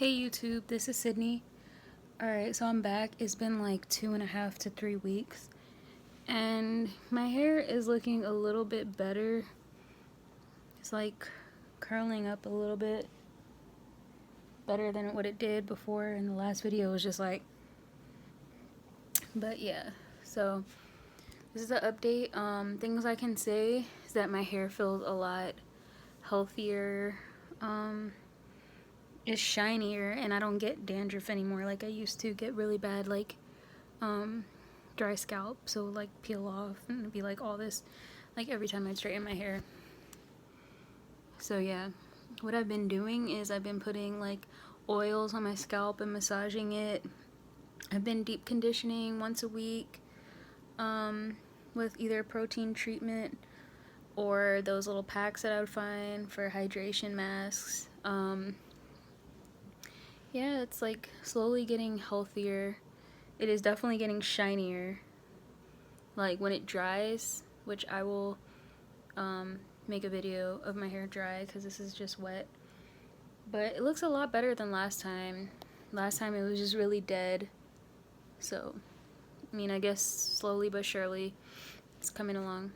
Hey YouTube, this is Sydney. Alright, so I'm back. It's been like 2.5 to 3 weeks. And my hair is looking a little bit better. It's like curling up a little bit better than what it did before. In the last video it was just like, but yeah. So this is the update. Things I can say is that my hair feels a lot healthier. It's shinier, and I don't get dandruff anymore like I used to get really bad, like dry scalp, so like peel off and it'd be like all this like every time I straighten my hair. So yeah, what I've been doing is I've been putting like oils on my scalp and massaging it. I've been deep conditioning once a week with either protein treatment or those little packs that I would find for hydration masks. Yeah, it's like slowly getting healthier. It is definitely getting shinier. Like when it dries, which I will make a video of my hair dry because this is just wet. But it looks a lot better than last time. Last time it was just really dead. So, I mean, I guess slowly but surely it's coming along.